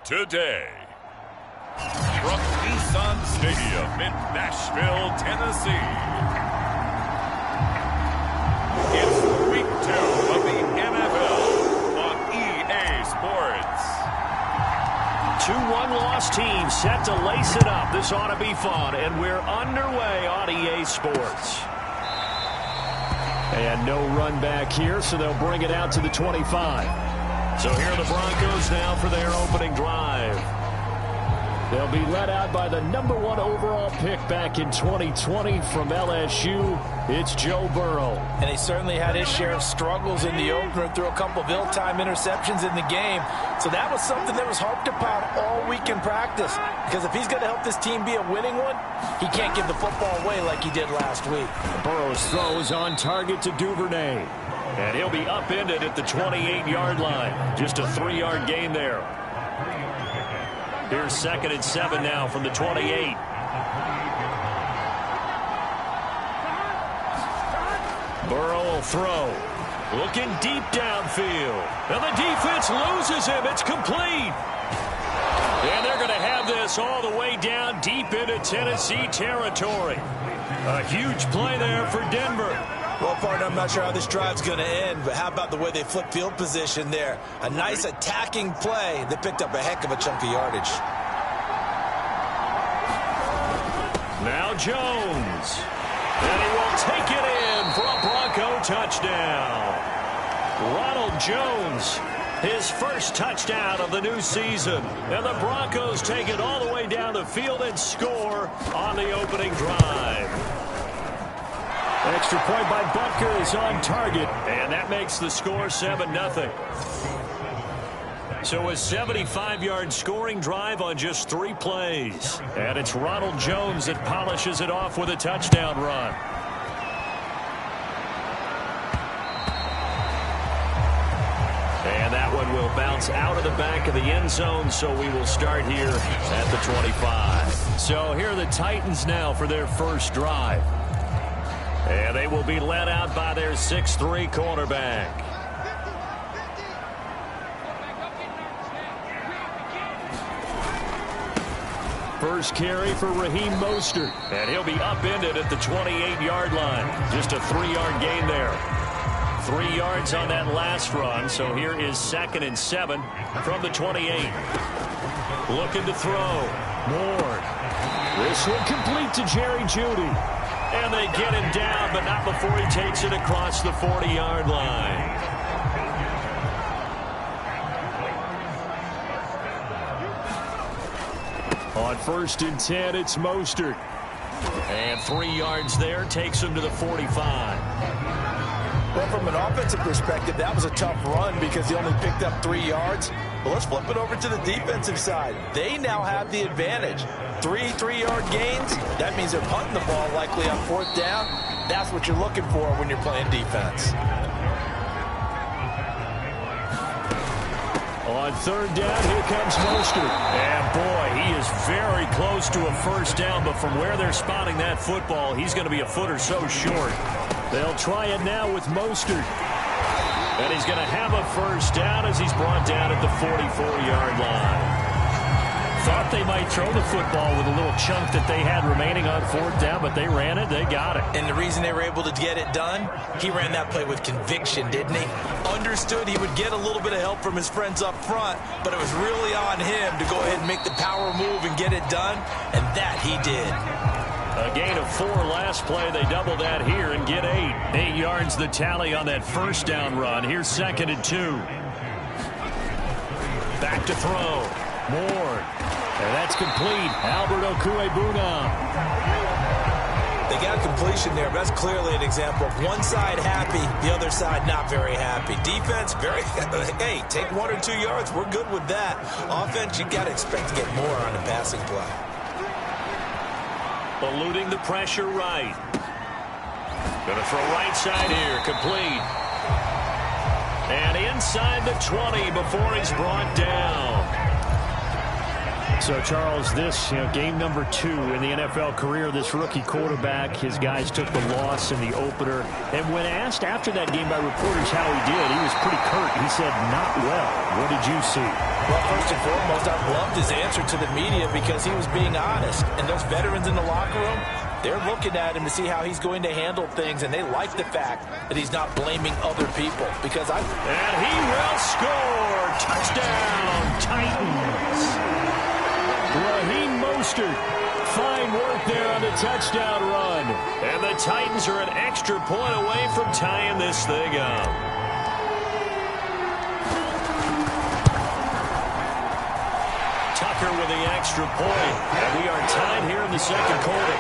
today. From Nissan Stadium in Nashville, Tennessee. It's Week 2 of the NFL on EA Sports. 2 one-loss teams set to lace it up. This ought to be fun, and we're underway on EA Sports. And no run back here, so they'll bring it out to the 25. So here are the Broncos now for their opening drive. They'll be led out by the #1 overall pick back in 2020 from LSU. It's Joe Burrow. And he certainly had his share of struggles in the opener, threw a couple of ill-timed interceptions in the game. So that was something that was harped upon all week in practice. Because if he's going to help this team be a winning one, he can't give the football away like he did last week. Burrow's throw is on target to Duvernay. And he'll be upended at the 28-yard line. Just a 3-yard gain there. Here's 2nd and 7 now from the 28. Burrow will throw. Looking deep downfield. And the defense loses him. It's complete. And they're going to have this all the way down deep into Tennessee territory. A huge play there for Denver. Well, partner, I'm not sure how this drive's going to end, but how about the way they flip field position there? A nice attacking play. They picked up a heck of a chunk of yardage. Now Jones. And he will take it in for a Bronco touchdown. Ronald Jones, his first touchdown of the new season. And the Broncos take it all the way down the field and score on the opening drive. Extra point by Butker is on target, and that makes the score 7-0. So a 75-yard scoring drive on just 3 plays. And it's Ronald Jones that polishes it off with a touchdown run. And that one will bounce out of the back of the end zone, so we will start here at the 25. So here are the Titans now for their first drive. And they will be led out by their 6'3" quarterback. First carry for Raheem Mostert. And he'll be upended at the 28-yard line. Just a 3-yard gain there. 3 yards on that last run. So here is 2nd and 7 from the 28. Looking to throw. Moore. This will complete to Jerry Jeudy. And they get him down, but not before he takes it across the 40-yard line. On 1st and 10, it's Mostert. And 3 yards there, takes him to the 45. Well, from an offensive perspective, that was a tough run because he only picked up 3 yards. But let's flip it over to the defensive side. They now have the advantage. 3 3-yard gains. That means they're punting the ball likely on 4th down. That's what you're looking for when you're playing defense. On 3rd down, here comes Mostert. And boy, he is very close to a first down, but from where they're spotting that football, he's going to be a foot or so short. They'll try it now with Mostert. And he's going to have a first down as he's brought down at the 44-yard line. Thought they might throw the football with a little chunk that they had remaining on 4th down, but they ran it, they got it. And the reason they were able to get it done, he ran that play with conviction, didn't he? Understood he would get a little bit of help from his friends up front, but it was really on him to go ahead and make the power move and get it done, and that he did. A gain of 4 last play. They double that here and get 8. 8 yards the tally on that first down run. Here's 2nd and 2. Back to throw. Moore. And that's complete. Albert Okwuegbunam. They got completion there, but that's clearly an example of one side happy, the other side not very happy. Defense, very, hey, take 1 or 2 yards. We're good with that. Offense, you got to expect to get more on the passing play. Eluding the pressure right. Going to throw right side here. Complete. And inside the 20 before he's brought down. So, Charles, this, game number 2 in the NFL career, this rookie quarterback, his guys took the loss in the opener. And when asked after that game by reporters how he did, he was pretty curt. He said, not well. What did you see? Well, first and foremost, I loved his answer to the media because he was being honest. And those veterans in the locker room, they're looking at him to see how he's going to handle things, and they like the fact that he's not blaming other people. And he will score! Touchdown, Titans! Raheem Mostert, fine work there on the touchdown run. And the Titans are an extra point away from tying this thing up. Tucker with the extra point. And we are tied here in the second quarter.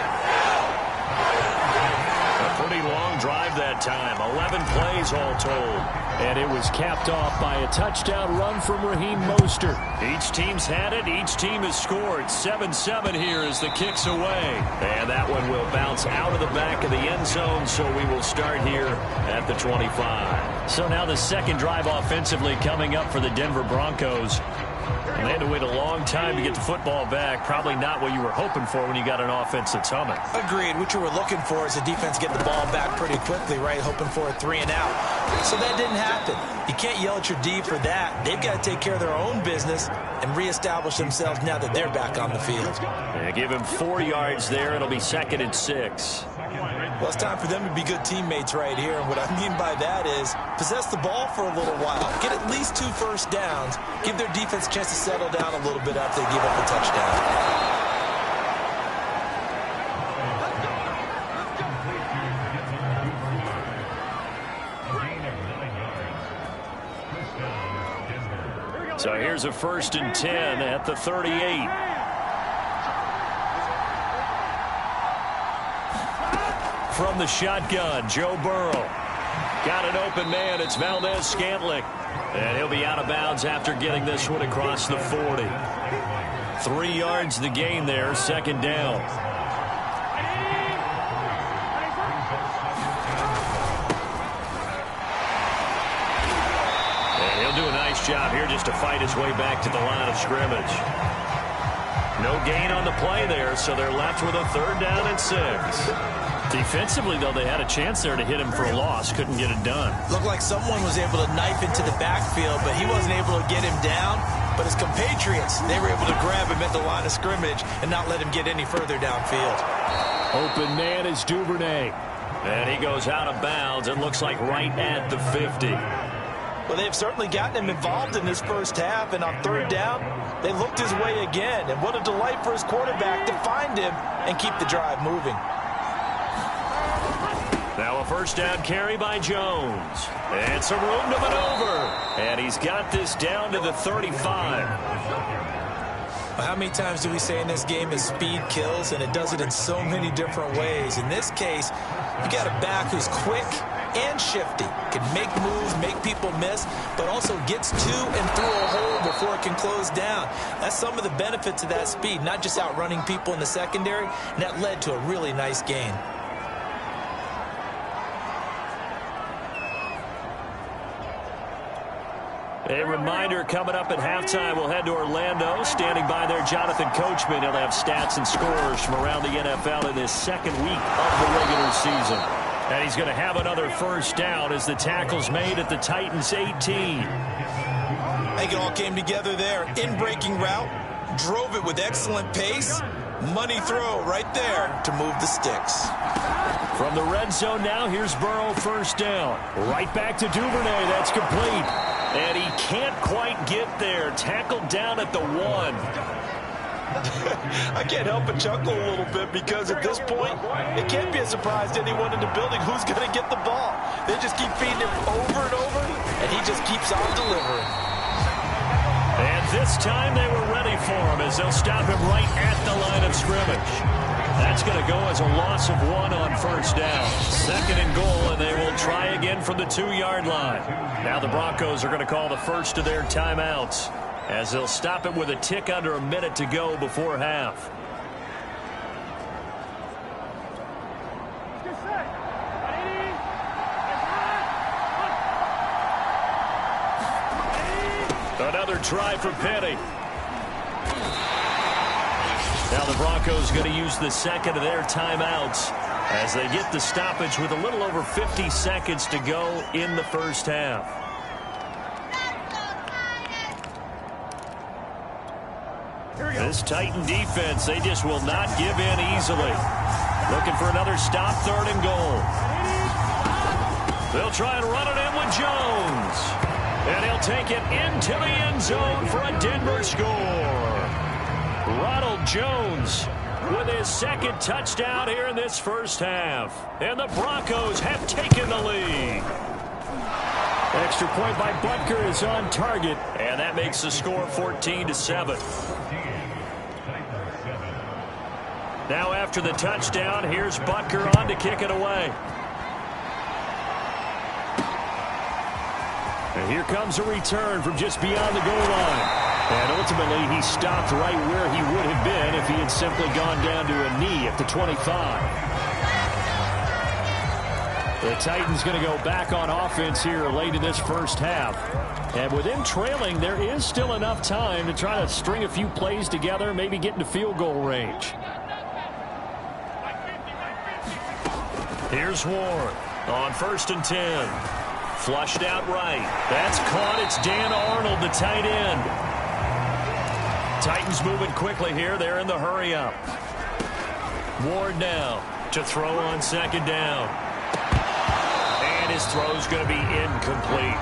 Pretty long drive that time. 11 plays all told. And it was capped off by a touchdown run from Raheem Mostert. Each team's had it. Each team has scored. 7-7 here as the kick's away. And that one will bounce out of the back of the end zone, so we will start here at the 25. So now the second drive offensively coming up for the Denver Broncos. And they had to wait a long time to get the football back. Probably not what you were hoping for when you got an offense that's humming. Agreed. What you were looking for is the defense get the ball back pretty quickly, right? Hoping for a 3 and out. So that didn't happen. You can't yell at your D for that. They've got to take care of their own business and reestablish themselves now that they're back on the field. They give him 4 yards there. It'll be 2nd and 6. Well, it's time for them to be good teammates right here. And what I mean by that is possess the ball for a little while. Get at least 2 first downs. Give their defense a chance to settle down a little bit after they give up a touchdown. So here's a 1st and 10 at the 38. From the shotgun, Joe Burrow. Got an open man. It's Valdez-Scantling. And he'll be out of bounds after getting this one across the 40. 3 yards the gain there, 2nd down. And he'll do a nice job here just to fight his way back to the line of scrimmage. No gain on the play there, so they're left with a 3rd down and 6. Defensively, though, they had a chance there to hit him for a loss. Couldn't get it done. Looked like someone was able to knife into the backfield, but he wasn't able to get him down. But his compatriots, they were able to grab him at the line of scrimmage and not let him get any further downfield. Open man is Duvernay. And he goes out of bounds. It looks like right at the 50. Well, they've certainly gotten him involved in this first half, and on 3rd down, they looked his way again. And what a delight for his quarterback to find him and keep the drive moving. Now a 1st down carry by Jones. And some room to maneuver. And he's got this down to the 35. Well, how many times do we say in this game is speed kills, and it does it in so many different ways. In this case, you got a back who's quick and shifty, can make moves, make people miss, but also gets to and through a hole before it can close down. That's some of the benefits of that speed, not just outrunning people in the secondary, and that led to a really nice gain. A reminder coming up at halftime, we'll head to Orlando. Standing by there, Jonathan Coachman. He'll have stats and scores from around the NFL in this 2nd week of the regular season. And he's going to have another 1st down as the tackle's made at the Titans' 18. I think it all came together there. In-breaking route, drove it with excellent pace. Money throw right there to move the sticks. From the red zone now, here's Burrow, 1st down. Right back to Duvernay. That's complete. And he can't quite get there. Tackled down at the 1. I can't help but chuckle a little bit because at this point, it can't be a surprise to anyone in the building who's going to get the ball. They just keep feeding him over and over, and he just keeps on delivering. And this time they were ready for him as they'll stop him right at the line of scrimmage. That's going to go as a loss of 1 on 1st down. 2nd and goal, and they will try again from the 2-yard line. Now the Broncos are going to call the first of their timeouts as they'll stop it with a tick under a minute to go before half. Another try for Penny. Now the Broncos going to use the second of their timeouts as they get the stoppage with a little over 50 seconds to go in the first half. This Titan defense, they just will not give in easily. Looking for another stop, 3rd and goal. They'll try and run it in with Jones. And he'll take it into the end zone for a Denver score. Ronald Jones with his second touchdown here in this first half. And the Broncos have taken the lead. Extra point by Butker is on target. And that makes the score 14-7. Now after the touchdown, here's Butker on to kick it away. And here comes a return from just beyond the goal line. And ultimately, he stopped right where he would have been if he had simply gone down to a knee at the 25. The Titans going to go back on offense here late in this first half. And with them trailing, there is still enough time to try to string a few plays together, maybe get into field goal range. Here's Ward on 1st and 10. Flushed out right. That's caught. It's Dan Arnold, the tight end. Titans moving quickly here. They're in the hurry up. Ward now to throw on 2nd down. And his throw's going to be incomplete.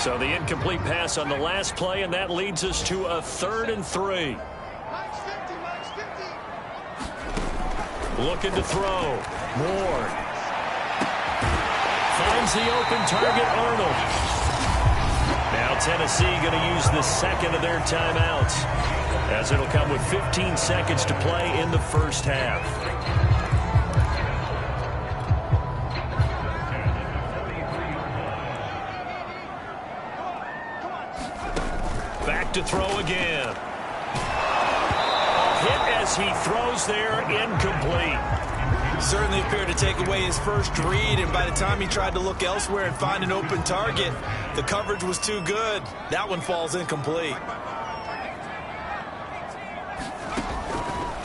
So the incomplete pass on the last play, and that leads us to a 3rd and 3. Looking to throw. Ward. Finds the open target, Arnold. Now Tennessee going to use the second of their timeouts, as it'll come with 15 seconds to play in the first half. Back to throw again. Hit as he throws there, incomplete. Certainly appeared to take away his first read, and by the time he tried to look elsewhere and find an open target, the coverage was too good. That one falls incomplete.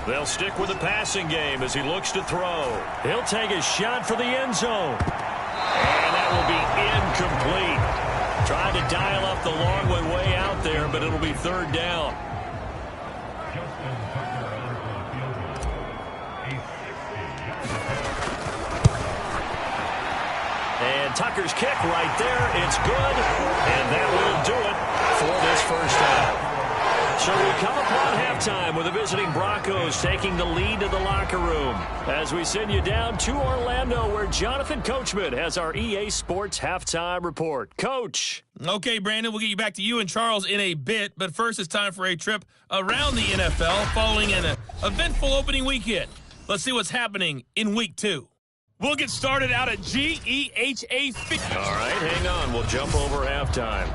They'll stick with the passing game as he looks to throw. He'll take a shot for the end zone. And that will be incomplete. Trying to dial up the long way out there, but it'll be 3rd down. And Tucker's kick right there. It's good. And that will do it for this first half. So we come upon halftime with the visiting Broncos taking the lead to the locker room as we send you down to Orlando, where Jonathan Coachman has our EA Sports halftime report. Coach. Okay, Brandon, we'll get you back to you and Charles in a bit, but first it's time for a trip around the NFL following an eventful opening weekend. Let's see what's happening in Week 2. We'll get started out at Ghhkk. All right, hang on. We'll jump over halftime.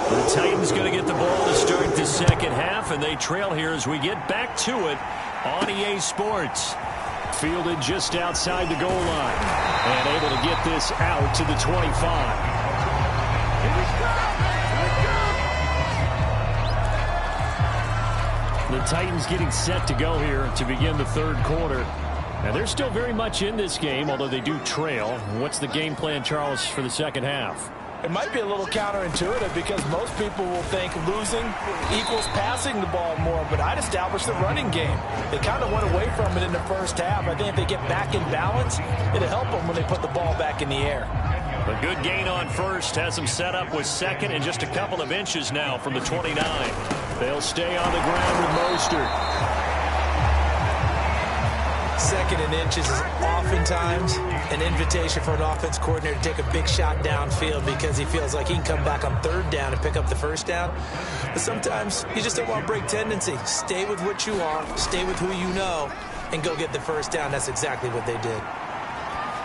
The Titans going to get the ball to start the second half, and they trail here as we get back to it on EA Sports. Fielded just outside the goal line and able to get this out to the 25. The Titans getting set to go here to begin the 3rd quarter. Now, they're still very much in this game, although they do trail. What's the game plan, Charles, for the second half? It might be a little counterintuitive because most people will think losing equals passing the ball more, but I'd establish the running game. They kind of went away from it in the first half. I think if they get back in balance, it'll help them when they put the ball back in the air. A good gain on first has them set up with 2nd and just a couple of inches now from the 29. They'll stay on the ground with Mostert. 2nd and inches is oftentimes an invitation for an offense coordinator to take a big shot downfield because he feels like he can come back on 3rd down and pick up the 1st down. But sometimes you just don't want to break tendency. Stay with what you are, stay with who you know, and go get the 1st down. That's exactly what they did.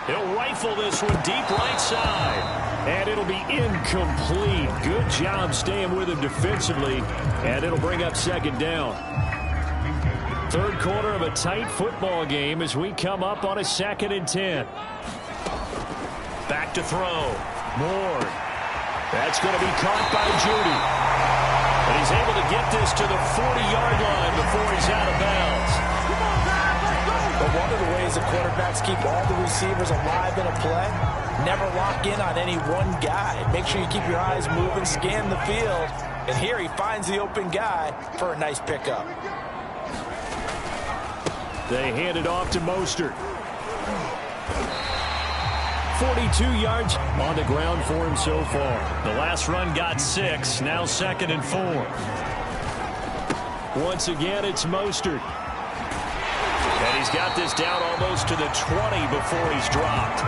He'll rifle this one deep right side. And it'll be incomplete. Good job staying with him defensively. And it'll bring up 2nd down. Third quarter of a tight football game as we come up on a 2nd and 10. Back to throw. Moore. That's going to be caught by Judy. And he's able to get this to the 40-yard line before he's out of bounds. But one of the ways the quarterbacks keep all the receivers alive in a play, never lock in on any one guy. Make sure you keep your eyes moving, scan the field. And here he finds the open guy for a nice pickup. They hand it off to Mostert. 42 yards on the ground for him so far. The last run got 6. Now 2nd and 4. Once again, it's Mostert. And he's got this down almost to the 20 before he's dropped.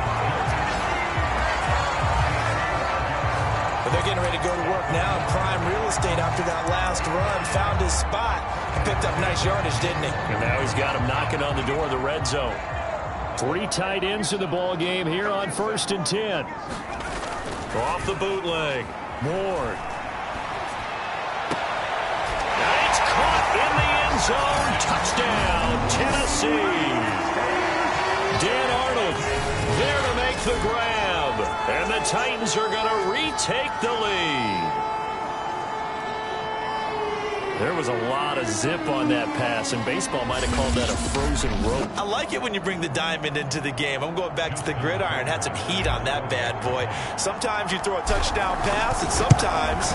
But they're getting ready to go to work now in prime real estate after that last run. Found his spot. He picked up nice yardage, didn't he? And now he's got him knocking on the door of the red zone. 3 tight ends in the ball game here on 1st and 10. Off the bootleg. Moore. It's caught in the end zone. Touchdown, Tennessee. Dan Arnold there to make the grab. And the Titans are going to retake the lead. There was a lot of zip on that pass, and baseball might have called that a frozen rope. I like it when you bring the diamond into the game. I'm going back to the gridiron. Had some heat on that bad boy. Sometimes you throw a touchdown pass, and sometimes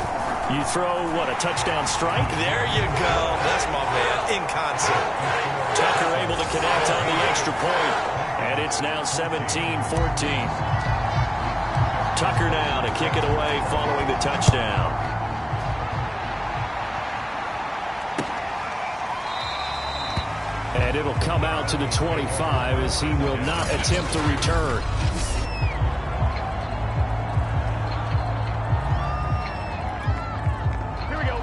you throw, what, a touchdown strike? There you go. That's my man, in concert. Tucker able to connect on the extra point, and it's now 17-14. Tucker now to kick it away following the touchdown. And it'll come out to the 25 as he will not attempt to return.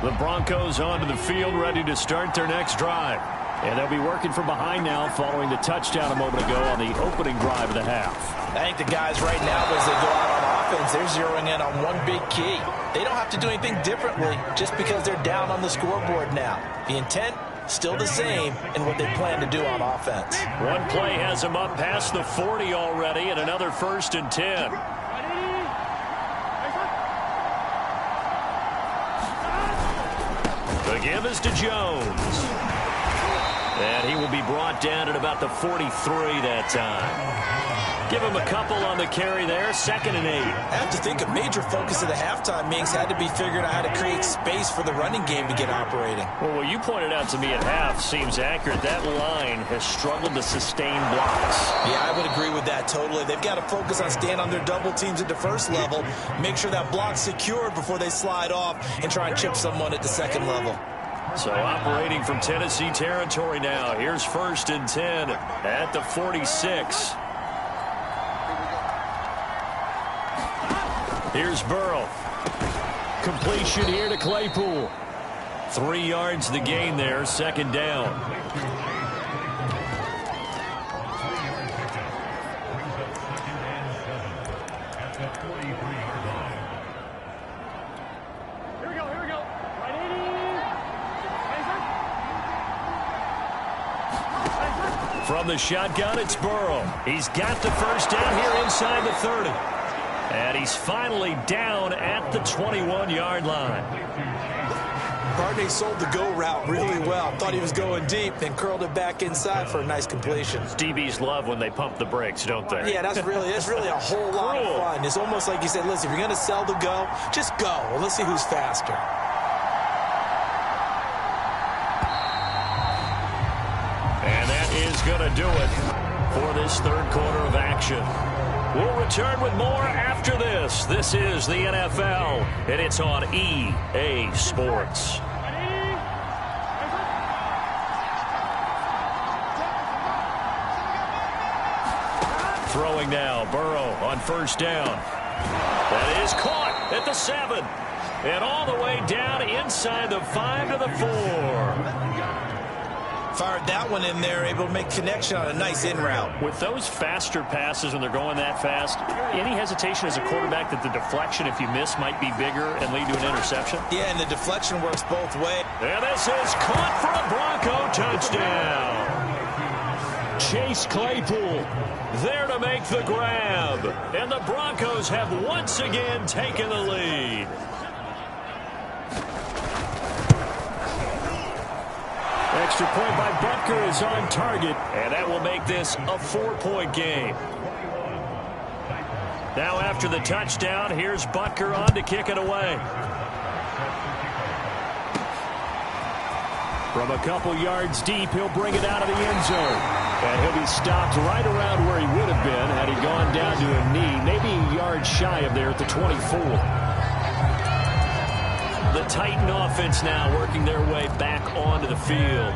The Broncos onto the field ready to start their next drive. And they'll be working from behind now following the touchdown a moment ago on the opening drive of the half. I think the guys right now, as they go out on offense, they're zeroing in on one big key. They don't have to do anything differently just because they're down on the scoreboard now. The intent, still the same in what they plan to do on offense. One play has them up past the 40 already, and another 1st and 10. The give is to Jones. And he will be brought down at about the 43 that time. Give him a couple on the carry there. 2nd and 8. I have to think a major focus of the halftime meetings had to be figuring out how to create space for the running game to get operating. Well, what you pointed out to me at half seems accurate. That line has struggled to sustain blocks. Yeah, I would agree with that totally. They've got to focus on staying on their double teams at the first level, make sure that block's secured before they slide off and try and chip someone at the second level. So operating from Tennessee territory now. Here's 1st and 10 at the 46. Here's Burrow. Completion here to Claypool. 3 yards the gain there, 2nd down. From the shotgun, it's Burrow. He's got the first down here inside the 30. And he's finally down at the 21-yard line. Barney sold the go route really well. Thought he was going deep, then curled it back inside for a nice completion. DBs love when they pump the brakes, don't they? Yeah, that's really a whole lot of fun. It's almost like you said, listen, if you're going to sell the go, just go. Well, let's see who's faster. And that is going to do it for this 3rd quarter of action. We'll return with more after this. This is the NFL, and it's on EA Sports. Throwing now, Burrow on 1st down. That is caught at the 7. And all the way down inside the 5 to the 4. Fired that one in there, able to make connection on a nice in route. With those faster passes when they're going that fast, any hesitation as a quarterback that the deflection, if you miss, might be bigger and lead to an interception? Yeah, and the deflection works both ways. And this is caught for a Bronco touchdown. Chase Claypool there to make the grab. And the Broncos have once again taken the lead. Extra point by Butker is on target, and that will make this a 4-point game. Now after the touchdown, here's Butker on to kick it away. From a couple yards deep, he'll bring it out of the end zone. And he'll be stopped right around where he would have been had he gone down to a knee, maybe a yard shy of there at the 24. The Titan offense now working their way back onto the field.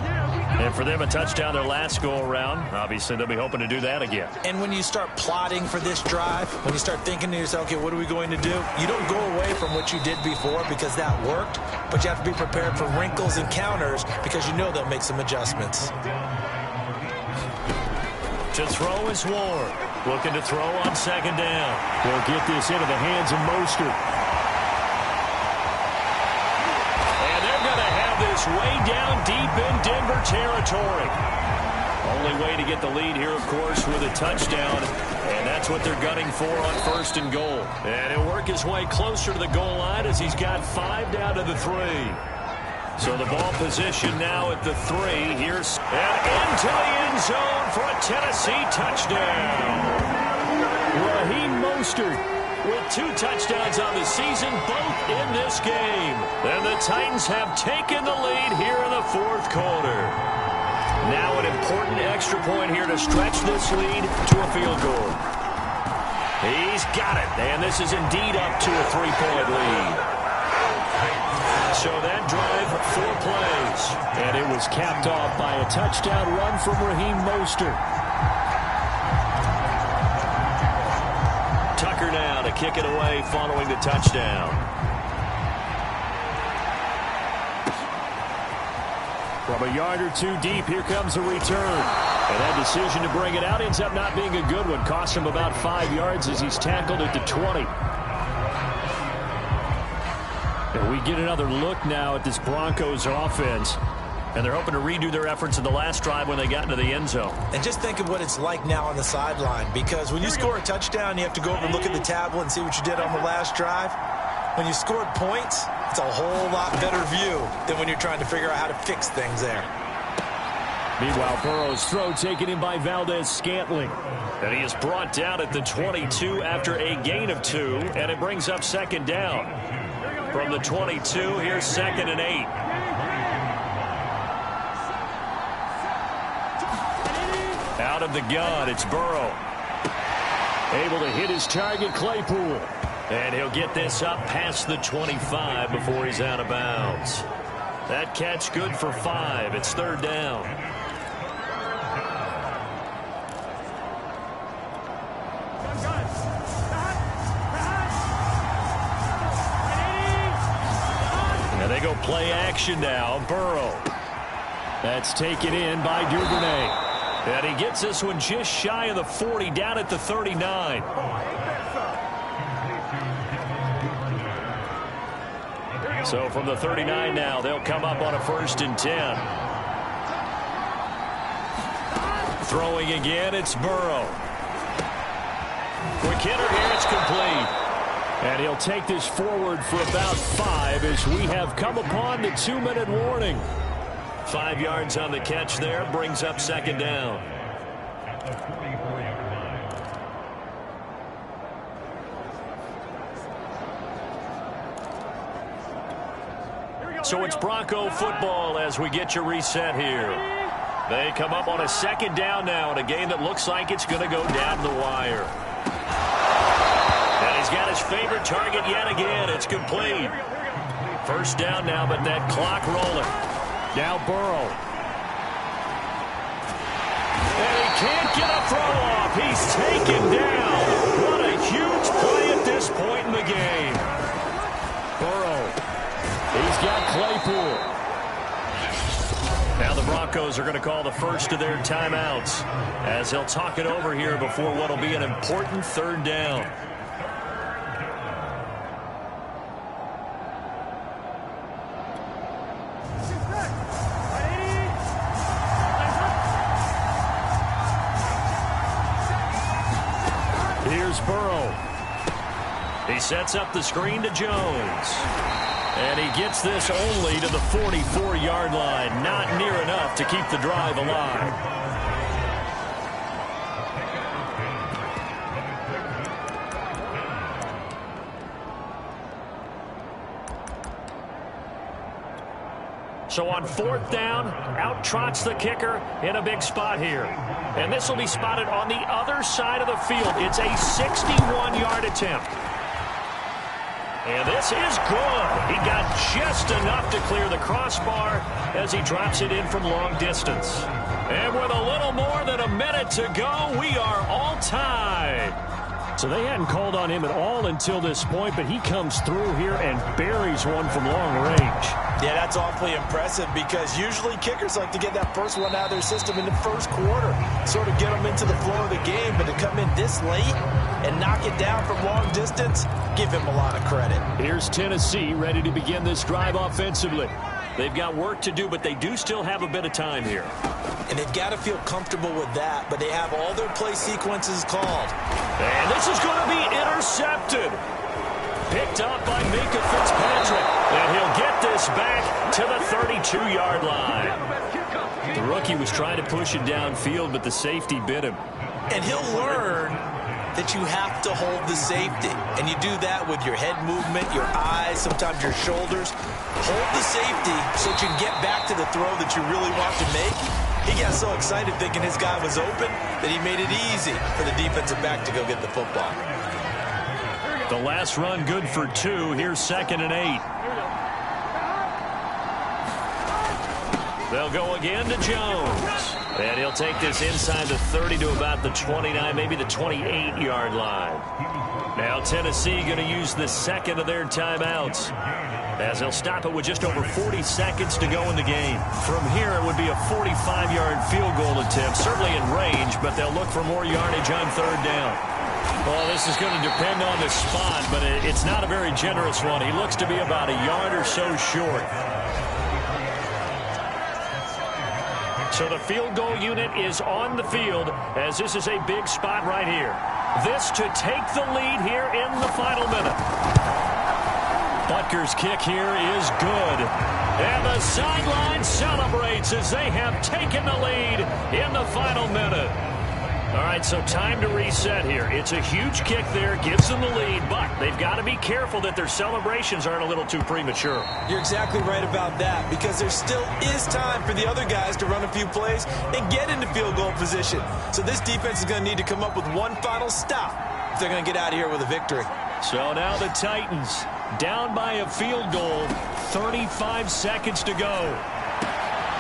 And for them, a touchdown their last go-around. Obviously, they'll be hoping to do that again. And when you start plotting for this drive, when you start thinking to yourself, okay, what are we going to do? You don't go away from what you did before because that worked, but you have to be prepared for wrinkles and counters because you know they'll make some adjustments. To throw is Ward. Looking to throw on second down. They'll get this into the hands of Mostert. This way down deep in Denver territory. Only way to get the lead here, of course, with a touchdown, and that's what they're gunning for on 1st and goal. And he'll work his way closer to the goal line as he's got 5 down to the 3. So the ball position now at the 3. Here's and into the end zone for a Tennessee touchdown. Raheem Mostert with 2 touchdowns on the season, both in this game. And the Titans have taken the lead here in the 4th quarter. Now an important extra point here to stretch this lead to a field goal. He's got it, and this is indeed up to a 3-point lead. So that drive, 4 plays. And it was capped off by a touchdown run from Raheem Mostert. Tucker now to kick it away following the touchdown. From a yard or 2 deep, here comes a return. And that decision to bring it out ends up not being a good one. Cost him about 5 yards as he's tackled at the 20. And we get another look now at this Broncos offense. And they're hoping to redo their efforts in the last drive when they got into the end zone. And just think of what it's like now on the sideline, because when you score a touchdown, you have to go over and look at the tablet and see what you did on the last drive. When you scored points, it's a whole lot better view than when you're trying to figure out how to fix things there. Meanwhile, Burrow's throw taken in by Valdez-Scantling. And he is brought down at the 22 after a gain of 2, and it brings up 2nd down. From the 22, here's 2nd and 8. Out of the gun, it's Burrow. Able to hit his target, Claypool. And he'll get this up past the 25 before he's out of bounds. That catch good for 5. It's 3rd down. And they go play action now. Burrow. That's taken in by Duvernay. And he gets this one just shy of the 40, down at the 39. So from the 39 now, they'll come up on a 1st and 10. Throwing again, it's Burrow. Quick hitter here, it's complete. And he'll take this forward for about 5 as we have come upon the 2-minute warning. 5 yards on the catch there, brings up 2nd down. So it's Bronco football as we get you reset here. They come up on a 2nd down now in a game that looks like it's going to go down the wire. And he's got his favorite target yet again. It's complete. 1st down now, but that clock rolling. Now Burrow. And he can't get a throw off. He's taken down. What a huge play at this point in the game. Burrow. He's got Claypool. Now the Broncos are going to call the first of their timeouts as he'll talk it over here before what will be an important 3rd down. here's Burrow. He sets up the screen to Jones. And he gets this only to the 44-yard line. Not near enough to keep the drive alive. So on 4th down, out trots the kicker in a big spot here. And this will be spotted on the other side of the field. It's a 61-yard attempt. And this is good. He got just enough to clear the crossbar as he drops it in from long distance. And with a little more than a minute to go, we are all tied. So they hadn't called on him at all until this point, but he comes through here and buries one from long range. Yeah, that's awfully impressive because usually kickers like to get that first one out of their system in the first quarter, sort of get them into the flow of the game, but to come in this late and knock it down from long distance, give him a lot of credit. Here's Tennessee ready to begin this drive offensively. They've got work to do, but they do still have a bit of time here. And they've got to feel comfortable with that, but they have all their play sequences called. And this is going to be intercepted. Picked up by Minka Fitzpatrick. And he'll get this back to the 32-yard line. The rookie was trying to push it downfield, but the safety bit him. And he'll learn that you have to hold the safety. And you do that with your head movement, your eyes, sometimes your shoulders. Hold the safety so that you can get back to the throw that you really want to make. He got so excited thinking his guy was open that he made it easy for the defensive back to go get the football. The last run good for 2. Here's 2nd and 8. They'll go again to Jones. And he'll take this inside the 30 to about the 29, maybe the 28-yard line. Now Tennessee going to use the second of their timeouts, as they'll stop it with just over 40 seconds to go in the game. From here, it would be a 45-yard field goal attempt, certainly in range, but they'll look for more yardage on 3rd down. Well, this is going to depend on the spot, but it's not a very generous one. He looks to be about a yard or so short. So the field goal unit is on the field, as this is a big spot right here. This to take the lead here in the final minute. Butker's kick here is good. And the sideline celebrates as they have taken the lead in the final minute. All right, so time to reset here. It's a huge kick there, gives them the lead, but they've got to be careful that their celebrations aren't a little too premature. You're exactly right about that, because there still is time for the other guys to run a few plays and get into field goal position. So this defense is going to need to come up with one final stop if they're going to get out of here with a victory. So now the Titans down by a field goal, 35 seconds to go.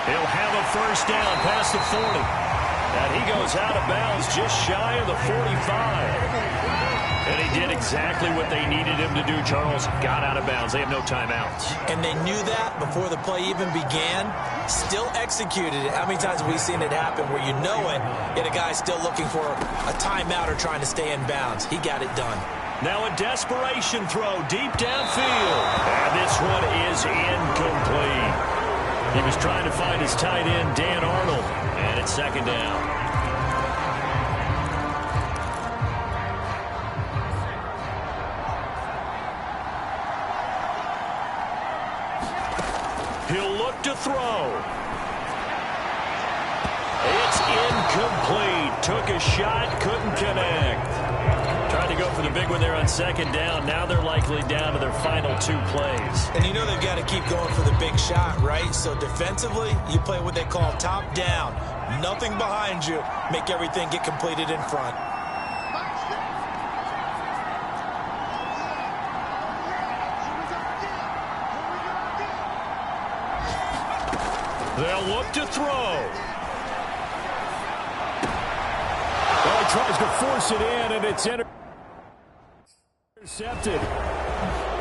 He'll have a first down past the 40. And he goes out of bounds just shy of the 45. And he did exactly what they needed him to do, Charles. Got out of bounds. They have no timeouts. And they knew that before the play even began. Still executed it. How many times have we seen it happen where you know it, yet a guy's still looking for a timeout or trying to stay in bounds? He got it done. Now a desperation throw deep downfield. And this one is incomplete. He was trying to find his tight end, Dan Arnold. And it's 2nd down. He'll look to throw. It's incomplete. Took a shot, couldn't connect. Tried to go for the big one there on 2nd down. Now they're likely down to their final 2 plays. And you know they've got to keep going for the big shot, right? So defensively, you play what they call top down. Nothing behind you. Make everything get completed in front. They'll look to throw. Well, he tries to force it in, and it's intercepted.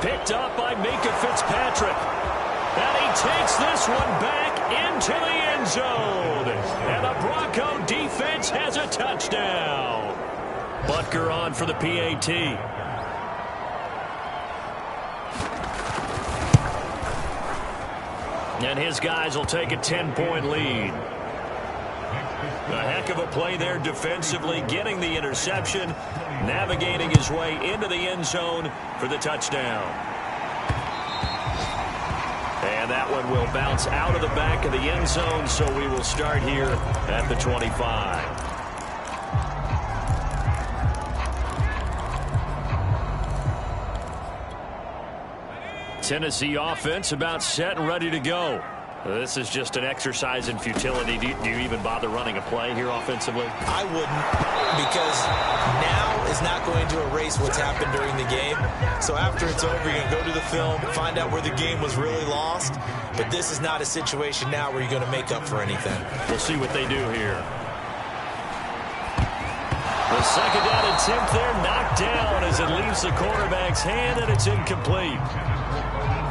Picked up by Minka Fitzpatrick. And he takes this one back into the end zone. And the Bronco defense has a touchdown. Butker on for the PAT. And his guys will take a 10-point lead. A heck of a play there defensively, getting the interception, navigating his way into the end zone for the touchdown. And that one will bounce out of the back of the end zone, so we will start here at the 25. Tennessee offense about set and ready to go. This is just an exercise in futility. Do you even bother running a play here offensively? I wouldn't, because now is not going to erase what's happened during the game. So after it's over, you're going to go to the film, find out where the game was really lost. But this is not a situation now where you're going to make up for anything. We'll see what they do here. The second down attempt there knocked down as it leaves the quarterback's hand, and it's incomplete.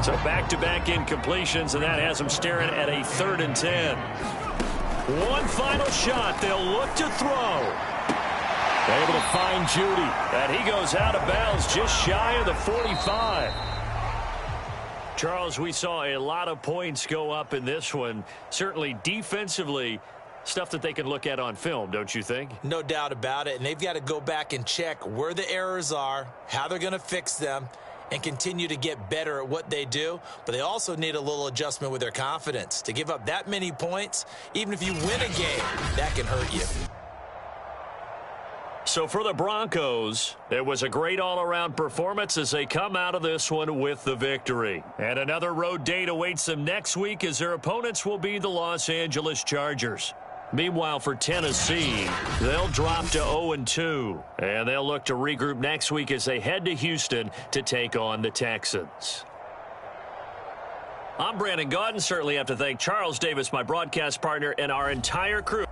So back-to-back incompletions, and that has them staring at a 3rd and 10. One final shot. They'll look to throw. Able to find Judy. And he goes out of bounds just shy of the 45. Charles, we saw a lot of points go up in this one. Certainly defensively, stuff that they can look at on film, don't you think? No doubt about it. And they've got to go back and check where the errors are, how they're going to fix them, and continue to get better at what they do. But they also need a little adjustment with their confidence. To give up that many points, even if you win a game, that can hurt you. So for the Broncos, it was a great all-around performance as they come out of this one with the victory. And another road date awaits them next week as their opponents will be the Los Angeles Chargers. Meanwhile, for Tennessee, they'll drop to 0-2, and they'll look to regroup next week as they head to Houston to take on the Texans. I'm Brandon Gaudin. Certainly have to thank Charles Davis, my broadcast partner, and our entire crew.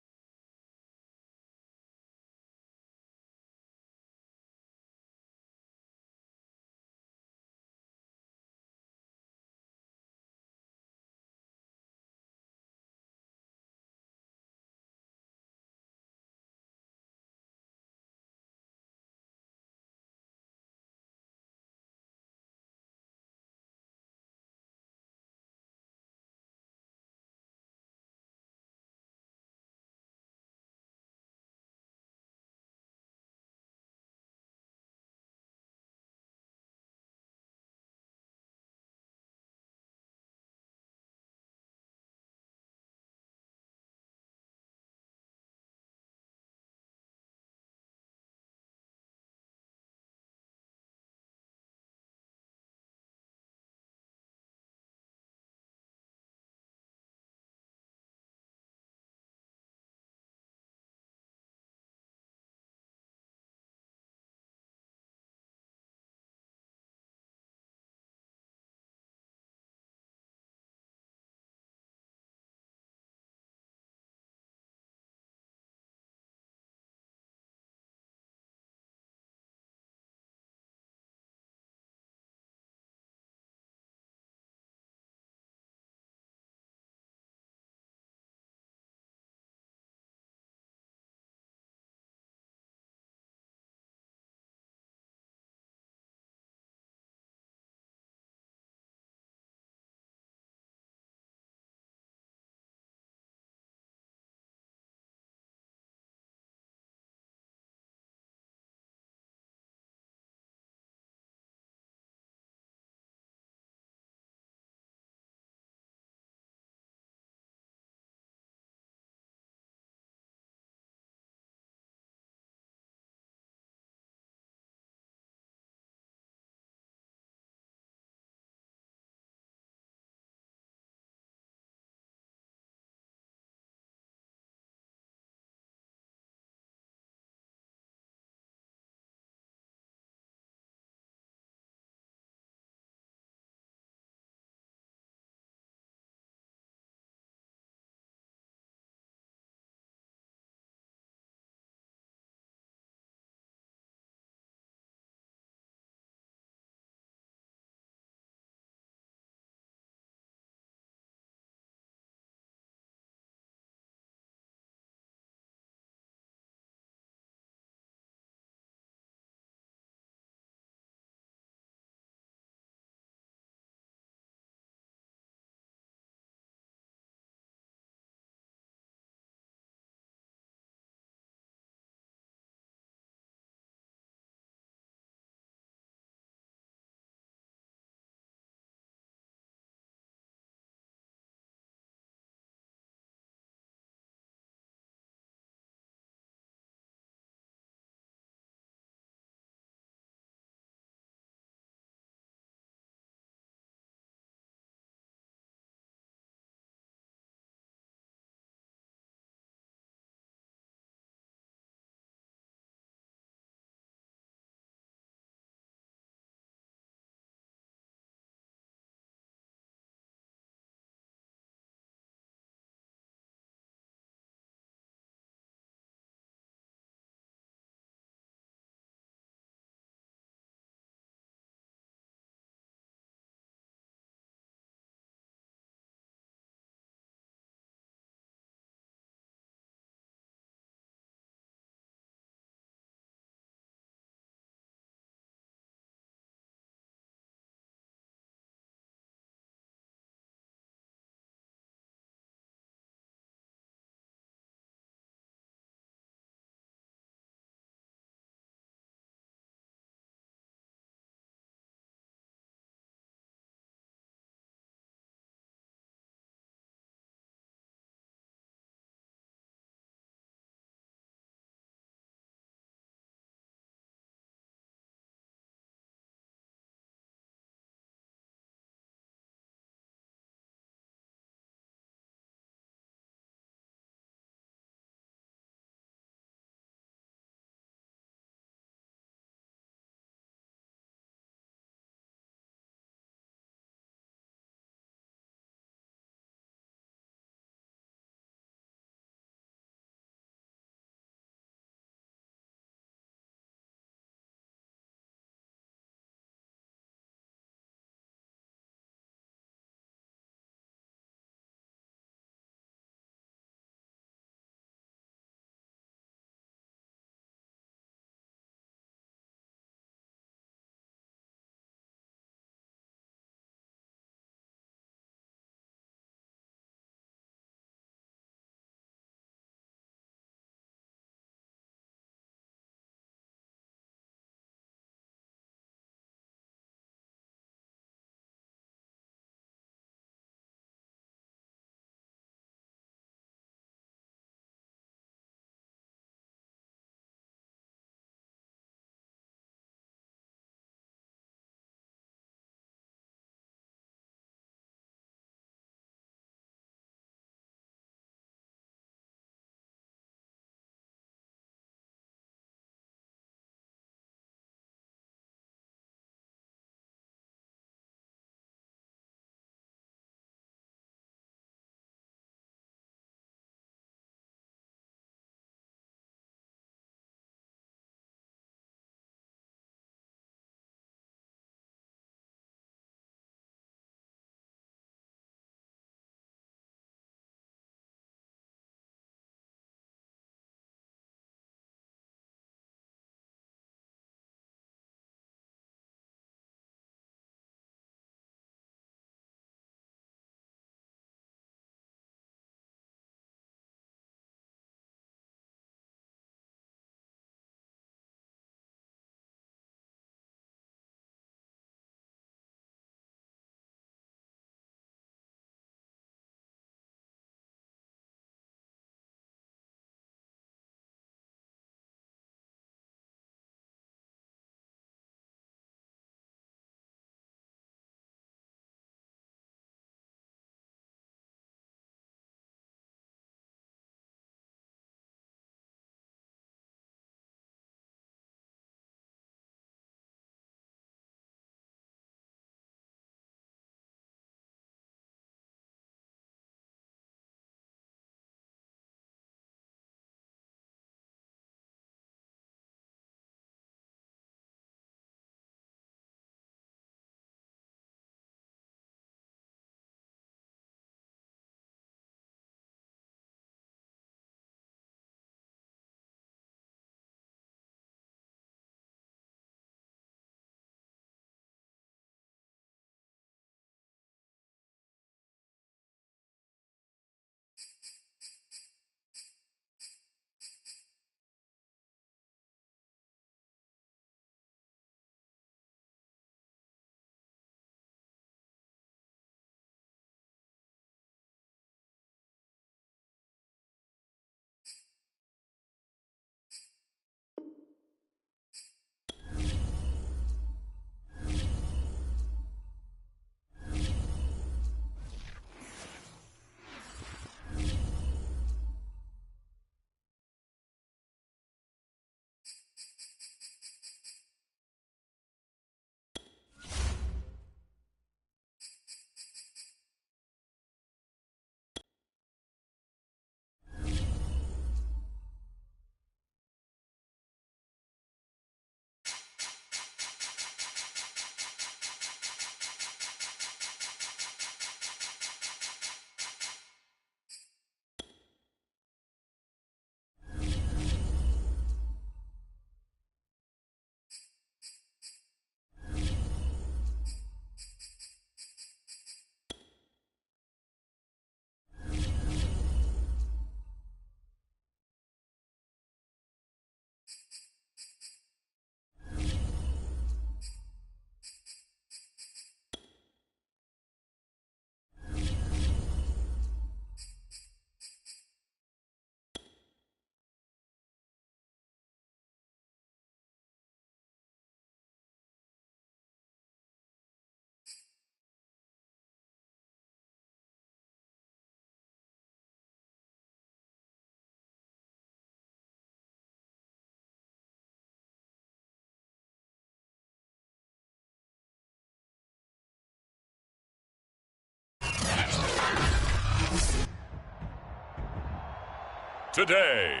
today.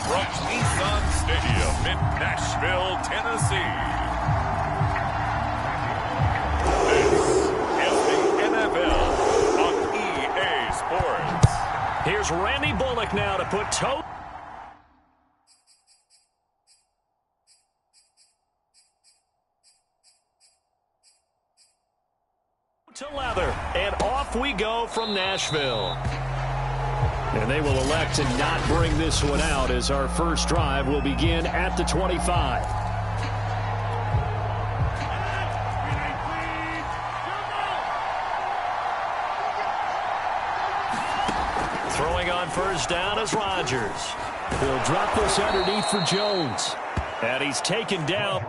From Nissan Stadium in Nashville, Tennessee. This is the NFL on EA Sports. Here's Randy Bullock now to put toe to leather, and off we go from Nashville. And they will elect to not bring this one out as our first drive will begin at the 25. Throwing on first down is Rodgers. He'll drop this underneath for Jones. And he's taken down.